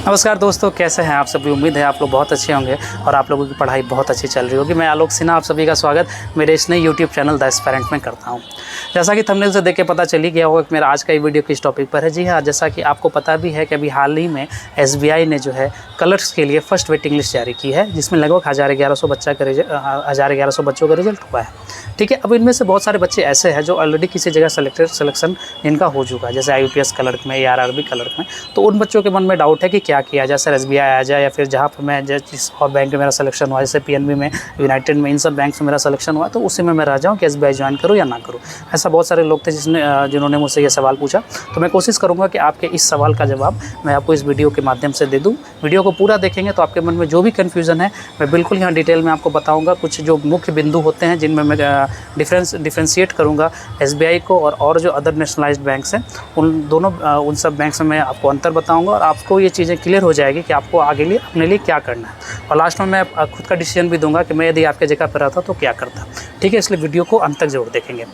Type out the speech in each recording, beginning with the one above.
नमस्कार दोस्तों, कैसे हैं आप सभी। उम्मीद है आप लोग बहुत अच्छे होंगे और आप लोगों की पढ़ाई बहुत अच्छी चल रही होगी। मैं आलोक सिन्हा आप सभी का स्वागत मेरे इस नए यूट्यूब चैनल द एस्पायरेंट में करता हूं। जैसा कि थंबनेल से देख के पता चल ही गया होगा कि मेरा आज का ये वीडियो किस टॉपिक पर है। जी हाँ, जैसा कि आपको पता भी है कि अभी हाल ही में SBI ने जो है कलर्स के लिए फर्स्ट वेटिंग लिस्ट जारी की है, जिसमें लगभग 1100 बच्चों का रिजल्ट हुआ है। ठीक है, अब इनमें से बहुत सारे बच्चे ऐसे हैं जो ऑलरेडी किसी जगह सिलेक्शन जिनका हो चुका है, जैसे IUPS क्लर्क में या RRB क्लर्क में। तो उन बच्चों के मन में डाउट है कि क्या किया जाए, सर SBI आ जाए या फिर जहाँ पर मैं जिस और बैंक में मेरा सिलेक्शन हुआ, जैसे PNB में, यूनाइटेड में, इन सब बैंक में मेरा सिलेक्शन हुआ, तो उसी में मैं रह जाऊँ कि SBI ज्वाइन करूँ या ना करूँ। ऐसा बहुत सारे लोग थे जिन्होंने मुझसे ये सवाल पूछा। तो मैं कोशिश करूँगा कि आपके इस सवाल का जवाब मैं आपको इस वीडियो के माध्यम से दे दूँ। वीडियो को पूरा देखेंगे तो आपके मन में जो भी कन्फ्यूज़न है मैं बिल्कुल यहाँ डिटेल में आपको बताऊँगा। कुछ जो मुख्य बिंदु होते हैं जिनमें मैं डिफ्रेंशिएट करूँगा SBI को और जो अदर नेशनलाइज्ड बैंक्स हैं उन सब बैंक्स में मैं आपको अंतर बताऊँगा और आपको ये चीज़ें क्लियर हो जाएगी कि आपको आगे लिए अपने लिए क्या करना है। और लास्ट में मैं खुद का डिसीजन भी दूंगा कि मैं यदि आपके जगह पर रहता तो क्या करता। ठीक है, इसलिए वीडियो को अंत तक जरूर देखेंगे।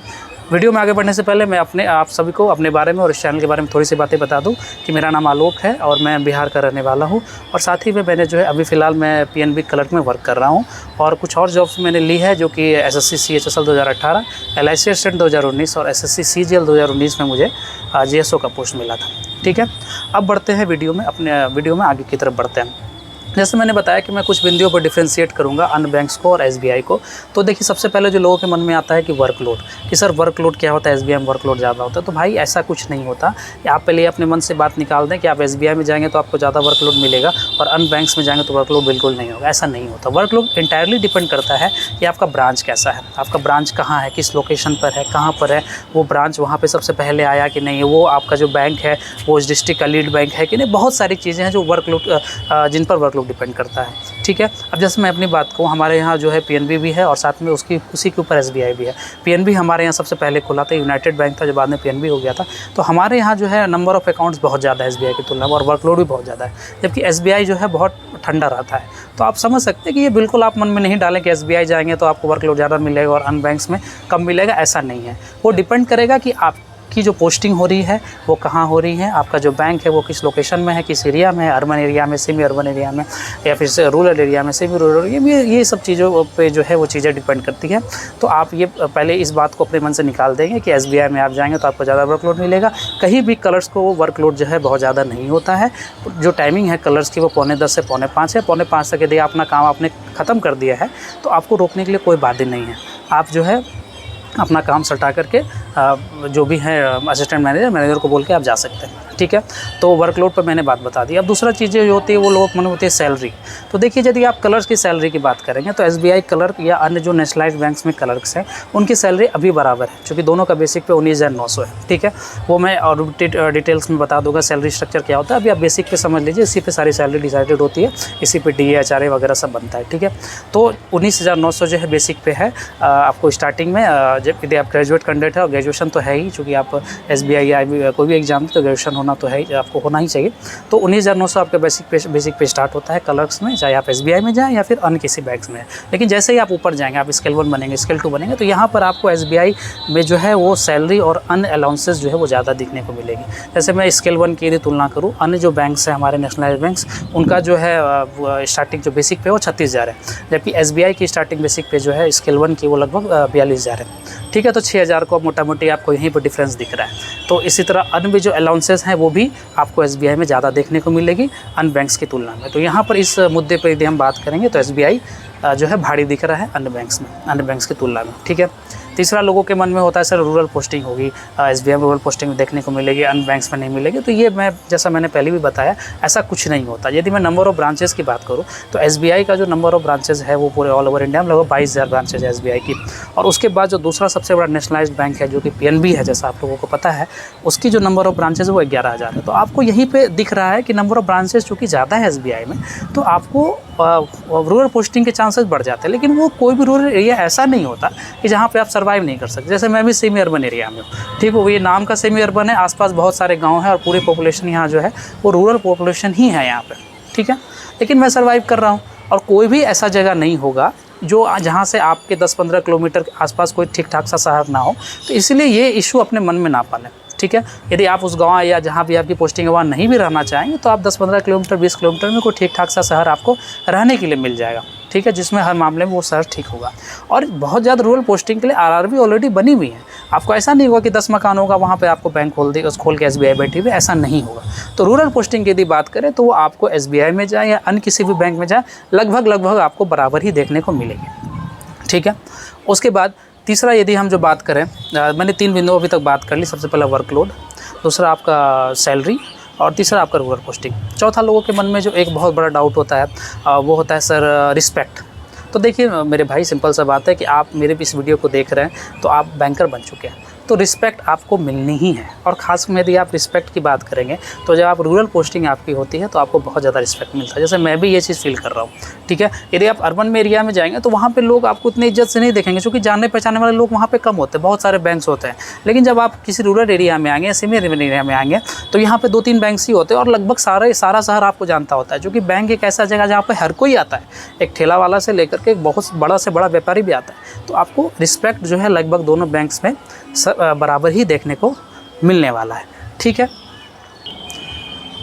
वीडियो में आगे बढ़ने से पहले मैं आप सभी को अपने बारे में और इस चैनल के बारे में थोड़ी सी बातें बता दूं कि मेरा नाम आलोक है और मैं बिहार का रहने वाला हूं। और साथ ही में मैंने जो है अभी फ़िलहाल मैं PNB क्लर्क में वर्क कर रहा हूं और कुछ और जॉब्स मैंने ली है, जो कि SSC CHSL 2018, LIC असिस्टेंट 2019 और SSC CGL 2019 में मुझे GSO का पोस्ट मिला था। ठीक है, अब बढ़ते हैं अपने वीडियो में आगे की तरफ बढ़ते हैं। जैसे मैंने बताया कि मैं कुछ बिंदुओं पर डिफ्रेंशिएट करूंगा अन्य बैंक्स को और SBI को। तो देखिए, सबसे पहले जो लोगों के मन में आता है कि वर्कलोड, कि सर वर्कलोड क्या होता है, SBI में वर्कलोड ज़्यादा होता है। तो भाई ऐसा कुछ नहीं होता। आप पहले अपने मन से बात निकाल दें कि आप SBI में जाएंगे तो आपको ज़्यादा वर्कलोड मिलेगा और अन्य बैंक्स में जाएंगे तो वर्कलोड बिल्कुल नहीं होगा। ऐसा नहीं होता। वर्कलोड इंटायरली डिपेंड करता है कि आपका ब्रांच कैसा है, आपका ब्रांच कहाँ है, किस लोकेशन पर है, कहाँ पर है वो ब्रांच, वहाँ पर सबसे पहले आया कि नहीं, वो आपका जो बैंक है वो उस डिस्ट्रिक्ट का लीड बैंक है कि नहीं। बहुत सारी चीज़ें हैं जो जिन पर वर्कलोड डिपेंड करता है। ठीक है, अब जैसे मैं अपनी बात कहूँ, हमारे यहाँ जो है PNB भी है और साथ में उसी के ऊपर SBI भी है। PNB हमारे यहाँ सबसे पहले खुला था, यूनाइटेड बैंक था जो बाद में PNB हो गया था। तो हमारे यहाँ जो है नंबर ऑफ़ अकाउंट्स बहुत ज़्यादा है SBI की तुलना में और वर्कलोड भी बहुत ज़्यादा है, जबकि SBI जो है बहुत ठंडा रहता है। तो आप समझ सकते हैं कि ये बिल्कुल आप मन में नहीं डालें कि SBI जाएंगे तो आपको वर्कलोड ज़्यादा मिलेगा और अन्य बैंक्स में कम मिलेगा। ऐसा नहीं है। वो डिपेंड करेगा कि की जो पोस्टिंग हो रही है वो कहाँ हो रही है, आपका जो बैंक है वो किस लोकेशन में है, किस एरिया में है, अर्बन एरिया में, सेमी अर्बन एरिया में, या फिर रूरल एरिया में, सेमी रूरल एरिया में। ये सब चीज़ों पे जो है वो चीज़ें डिपेंड करती हैं। तो आप ये पहले इस बात को अपने मन से निकाल देंगे कि SBI में आप जाएंगे तो आपको ज़्यादा वर्कलोड मिलेगा। कहीं भी कलर्स को वर्कलोड जो है बहुत ज़्यादा नहीं होता है। जो टाइमिंग है कलर्स की वो 4:45 से 4:45 है। 4:45 तक यदि अपना काम आपने ख़त्म कर दिया है तो आपको रोकने के लिए कोई बात ही नहीं है। आप जो है अपना काम सटा करके जो भी है असिस्टेंट मैनेजर को बोल के आप जा सकते हैं। ठीक है, तो वर्कलोड पर मैंने बात बता दी। अब दूसरा चीज़ें जो होती है वो लोगों के मन में होती है सैलरी। तो देखिए, यदि आप क्लर्क्स की सैलरी की बात करेंगे तो SBI क्लर्क या अन्य जो नेशनलाइज्ड बैंक्स में क्लर्क्स हैं उनकी सैलरी अभी बराबर है, क्योंकि दोनों का बेसिक पे 19,900 है। ठीक है, वो मैं और डिटेल्स में बता दूंगा सैलरी स्ट्रक्चर क्या होता है। अभी आप बेसिक पे समझ लीजिए, इसी पे सारी सैलरी डिसाइडेड होती है, इसी पे DA HRA वगैरह सब बनता है। ठीक है, तो 19,900 जो है बेसिक पे है आपको स्टार्टिंग में। जब यदि आप ग्रेजुएट कैंडिडेट है और ग्रेजुएशन तो है ही, चूँकि आप SBI या कोई भी एग्जाम तो ग्रेजुएशन होना तो है, आपको होना ही चाहिए। तो 19,900 आपका बेसिक पे स्टार्ट होता है क्लर्क्स में, चाहे आप SBI में जाएं या फिर अन्य किसी बैंक्स में। लेकिन जैसे ही आप ऊपर जाएंगे, आप स्केल 1 बनेंगे, स्केल 2 बनेंगे, तो यहाँ पर आपको SBI में जो है वो सैलरी और अन्य अलाउंसेस जो है वो ज़्यादा दिखने को मिलेगी। जैसे मैं स्केल 1 की यदि तुलना करूँ, अन्य जो बैंक्स हैं हमारे नेशनलाइज्ड बैंक्स, उनका जो है स्टार्टिंग जो बेसिक पे वो 36,000 है, जबकि SBI की स्टार्टिंग बेसिक पे जो है स्केल 1 की वो लगभग 42,000 है। ठीक है, तो 6,000 को मोटा मोटी आपको यहीं पर डिफरेंस दिख रहा है। तो इसी तरह अन्य भी जो अलाउंसेस हैं वो भी आपको SBI में ज़्यादा देखने को मिलेगी अन्य बैंक्स की तुलना में। तो यहाँ पर इस मुद्दे पर यदि हम बात करेंगे तो SBI जो है भारी दिख रहा है अन्य बैंक्स की तुलना में। ठीक है, तीसरा लोगों के मन में होता है सर रूरल पोस्टिंग होगी, SBI में रूरल पोस्टिंग देखने को मिलेगी, अन्य बैंक्स में नहीं मिलेगी। तो ये जैसा मैंने पहले भी बताया, ऐसा कुछ नहीं होता। यदि मैं नंबर ऑफ़ ब्रांचेस की बात करूँ तो SBI का जो नंबर ऑफ़ ब्रांचेस है वो पूरे ऑल ओवर इंडिया में लगभग 22,000 ब्रांचेज है SBI की। और उसके बाद जो दूसरा सबसे बड़ा नेशनलाइज्ड बैंक है जो कि PNB है, जैसा आप लोगों को पता है, उसकी जो नंबर ऑफ़ ब्रांचेज है वो 11,000 है। तो आपको यहीं पर दिख रहा है कि नंबर ऑफ़ ब्रांचेज चूँकि ज़्यादा है SBI में, तो आपको रूरल पोस्टिंग के चांसेस बढ़ जाते हैं। लेकिन वो कोई भी रूरल एरिया ऐसा नहीं होता कि जहाँ पे आप सर्वाइव नहीं कर सकते। जैसे मैं भी सेमी अर्बन एरिया में हूँ, ठीक है, ये नाम का सेमी अर्बन है, आसपास बहुत सारे गांव हैं और पूरी पॉपुलेशन यहाँ जो है वो रूरल पॉपुलेशन ही है यहाँ पे। ठीक है, लेकिन मैं सर्वाइव कर रहा हूँ और कोई भी ऐसा जगह नहीं होगा जो जहाँ से आपके 10-15 किलोमीटर के आसपास कोई ठीक ठाक सा शहर ना हो। तो इसलिए ये इशू अपने मन में ना पालें। ठीक है। यदि आप उस गाँव या जहाँ भी आपकी पोस्टिंग है वहाँ नहीं भी रहना चाहेंगे तो आप 10-15 किलोमीटर 20 किलोमीटर में कोई ठीक ठाक सा शहर आपको रहने के लिए मिल जाएगा, ठीक है, जिसमें हर मामले में वो शहर ठीक होगा। और बहुत ज़्यादा रूरल पोस्टिंग के लिए आरआरबी ऑलरेडी बनी हुई है। आपको ऐसा नहीं होगा कि 10 मकान होगा वहाँ पे आपको बैंक खोल के SBI बैठी हुई, ऐसा नहीं होगा। तो रूरल पोस्टिंग की यदि बात करें तो वो आपको SBI में जाए या अन्य किसी भी बैंक में जाए लगभग आपको बराबर ही देखने को मिलेगी, ठीक है। उसके बाद तीसरा यदि हम जो बात करें, मैंने 3 बिंदुओं अभी तक बात कर ली। सबसे पहला वर्कलोड, दूसरा आपका सैलरी और तीसरा आपका रूरल पोस्टिंग। चौथा लोगों के मन में जो एक बहुत बड़ा डाउट होता है वो होता है सर रिस्पेक्ट। तो देखिए मेरे भाई, सिंपल सा बात है कि आप मेरे भी इस वीडियो को देख रहे हैं तो आप बैंकर बन चुके हैं, तो रिस्पेक्ट आपको मिलनी ही है। और ख़ास में यदि आप रिस्पेक्ट की बात करेंगे तो जब आप रूरल पोस्टिंग आपकी होती है तो आपको बहुत ज़्यादा रिस्पेक्ट मिलता है। जैसे मैं भी ये चीज़ फील कर रहा हूँ, ठीक है। यदि आप अर्बन में एरिया में जाएंगे तो वहाँ पे लोग आपको इतनी इज्जत से नहीं देखेंगे क्योंकि जानने पहचाने वाले लोग वहाँ पे कम होते हैं, बहुत सारे बैंक्स होते हैं। लेकिन जब आप किसी रूरल एरिया में आएंगे या सेमी अर्बन एरिया में आएंगे तो यहाँ पे 2-3 बैंक्स ही होते हैं और लगभग सारा शहर आपको जानता होता है, क्योंकि बैंक एक ऐसा जगह जहाँ पर हर कोई आता है, एक ठेला वाला से लेकर के एक बहुत बड़ा से बड़ा व्यापारी भी आता है। तो आपको रिस्पेक्ट जो है लगभग दोनों बैंक्स में बराबर ही देखने को मिलने वाला है, ठीक है।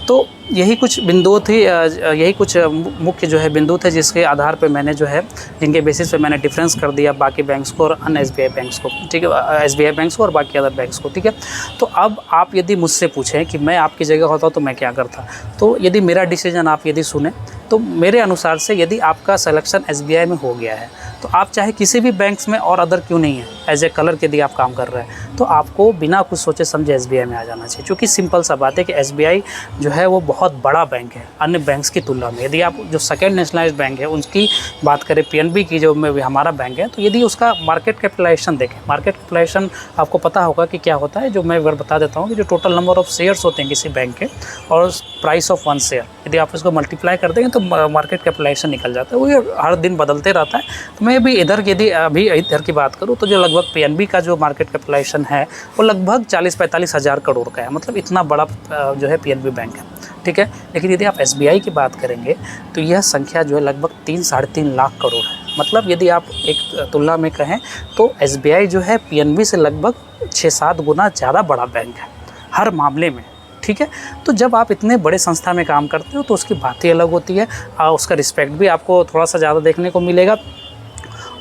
तो यही कुछ बिंदु थी, यही कुछ मुख्य जो है बिंदु थे जिसके आधार पे मैंने जो है, जिनके बेसिस पे मैंने डिफरेंस कर दिया बाकी बैंक्स को और अन्य SBI बैंक्स को, ठीक है, SBI बैंक्स को और बाकी अदर बैंक्स को, ठीक है। तो अब आप यदि मुझसे पूछें कि मैं आपकी जगह होता तो मैं क्या करता, तो यदि मेरा डिसीजन आप यदि सुने तो मेरे अनुसार से यदि आपका सिलेक्शन SBI में हो गया है तो आप चाहे किसी भी बैंक्स में और अदर क्यों नहीं है, एज ए क्लर्क यदि आप काम कर रहे हैं तो आपको बिना कुछ सोचे समझे SBI में आ जाना चाहिए। क्योंकि सिंपल सा बात है कि SBI जो है वो बहुत बड़ा बैंक है अन्य बैंक्स की तुलना में। यदि आप जो सेकेंड नेशनलाइज्ड बैंक है उनकी बात करें, PNB की जो हमारा बैंक है, तो यदि उसका मार्केट कैपिटलाइजेशन देखें, मार्केट कैपिटलाइजेशन आपको पता होगा कि क्या होता है, जो मैं अगर बता देता हूँ कि जो टोटल नंबर ऑफ शेयर्स होते हैं किसी बैंक के और प्राइस ऑफ 1 शेयर, यदि आप इसको मल्टीप्लाई कर देंगे तो मार्केट कैपिटलाइजेशन निकल जाता है। वो हर दिन बदलते रहता है। तो मैं भी यदि अभी इधर की बात करूँ तो जो लगभग PNB का जो मार्केट कैपिटलाइजेशन है वो लगभग 40-45 हज़ार करोड़ का है, मतलब इतना बड़ा जो है PNB बैंक है, ठीक है। लेकिन यदि आप SBI की बात करेंगे तो यह संख्या जो है लगभग 3-3.5 लाख करोड़ है। मतलब यदि आप एक तुलना में कहें तो SBI जो है PNB से लगभग 6-7 गुना ज़्यादा बड़ा बैंक है हर मामले में, ठीक है। तो जब आप इतने बड़े संस्था में काम करते हो तो उसकी बात ही अलग होती है, उसका रिस्पेक्ट भी आपको थोड़ा सा ज़्यादा देखने को मिलेगा।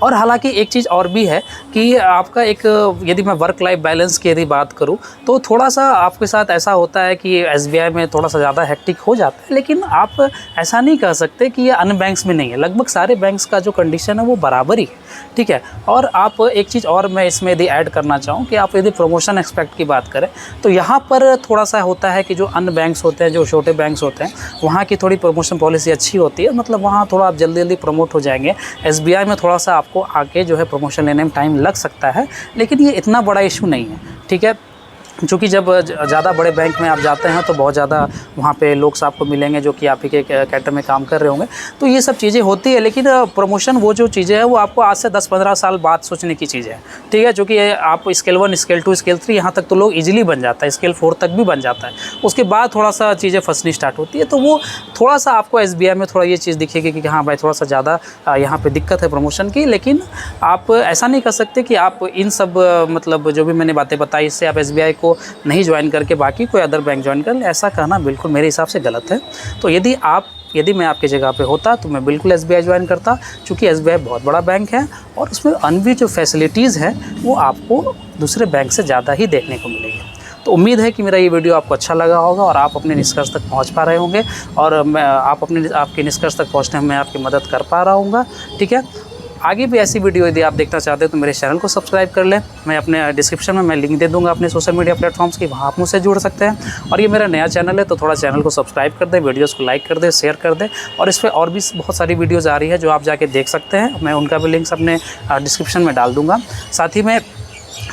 और हालांकि एक चीज़ और भी है कि आपका एक, यदि मैं वर्क लाइफ बैलेंस की यदि बात करूं तो थोड़ा सा आपके साथ ऐसा होता है कि SBI में थोड़ा सा ज़्यादा हेक्टिक हो जाता है, लेकिन आप ऐसा नहीं कह सकते कि ये अन्य बैंक्स में नहीं है। लगभग सारे बैंक्स का जो कंडीशन है वो बराबर ही है, ठीक है। और आप एक चीज़ और मैं इसमें यदि ऐड करना चाहूँ कि आप यदि प्रमोशन एक्सपेक्ट की बात करें तो यहाँ पर थोड़ा सा होता है कि जो अन्य बैंक्स होते हैं, जो छोटे बैंक्स होते हैं, वहाँ की थोड़ी प्रमोशन पॉलिसी अच्छी होती है, मतलब वहाँ थोड़ा आप जल्दी प्रमोट हो जाएंगे। SBI में थोड़ा सा आपको आके जो है प्रमोशन लेने में टाइम लग सकता है, लेकिन ये इतना बड़ा इशू नहीं है, ठीक है। क्योंकि जब ज़्यादा बड़े बैंक में आप जाते हैं तो बहुत ज़्यादा वहाँ पे लोग आपको मिलेंगे जो कि आप ही के कैटर में काम कर रहे होंगे, तो ये सब चीज़ें होती है। लेकिन प्रमोशन वो जो चीज़ें हैं वो आपको आज से 10-15 साल बाद सोचने की चीज़ है, ठीक है। जो कि आप स्केल 1, स्केल 2, स्केल 3 यहाँ तक तो लोग इजीली बन जाता है, स्केल 4 तक भी बन जाता है। उसके बाद थोड़ा सा चीज़ें फंसनी स्टार्ट होती है, तो वो थोड़ा सा आपको SBI में थोड़ा ये चीज़ दिखेगी कि हाँ भाई थोड़ा सा ज़्यादा यहाँ पर दिक्कत है प्रमोशन की। लेकिन आप ऐसा नहीं कर सकते कि आप इन सब मतलब जो भी मैंने बातें बताई इससे आप SBI को नहीं ज्वाइन करके बाकी कोई अदर बैंक ज्वाइन कर ले, ऐसा कहना बिल्कुल मेरे हिसाब से गलत है। तो यदि मैं आपकी जगह पे होता तो मैं बिल्कुल SBI ज्वाइन करता, क्योंकि SBI बहुत बड़ा बैंक है और उसमें अन्य जो फैसिलिटीज़ हैं वो आपको दूसरे बैंक से ज़्यादा ही देखने को मिलेगी। तो उम्मीद है कि मेरा ये वीडियो आपको अच्छा लगा होगा और आप अपने निष्कर्ष तक पहुंच पा रहे होंगे और मैं आपके निष्कर्ष तक पहुंचने में आपकी मदद कर पा रहा हूँगा, ठीक है। आगे भी ऐसी वीडियो यदि आप देखना चाहते हैं तो मेरे चैनल को सब्सक्राइब कर लें। मैं अपने डिस्क्रिप्शन में मैं लिंक दे दूंगा अपने सोशल मीडिया प्लेटफॉर्म्स की, वहाँ आप मुझसे जुड़ सकते हैं। और ये मेरा नया चैनल है तो थोड़ा चैनल को सब्सक्राइब कर दें, वीडियोस को लाइक कर दें, शेयर कर दें। और इस पर और भी बहुत सारी वीडियोज़ आ रही है जो आप जाके देख सकते हैं, मैं उनका भी लिंक्स अपने डिस्क्रिप्शन में डाल दूँगा। साथ ही में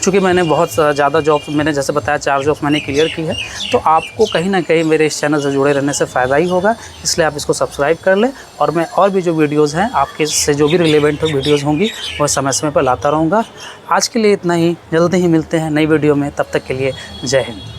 चूँकि मैंने बहुत ज़्यादा जॉब्स, मैंने जैसे बताया 4 जॉब्स मैंने क्लियर की है, तो आपको कहीं ना कहीं मेरे इस चैनल से जुड़े रहने से फ़ायदा ही होगा, इसलिए आप इसको सब्सक्राइब कर लें। और मैं और भी जो वीडियोज़ हैं आपके से जो भी रिलेवेंट वीडियोज़ होंगी वह समय पर लाता रहूँगा। आज के लिए इतना ही, जल्दी ही मिलते हैं नई वीडियो में, तब तक के लिए जय हिंद।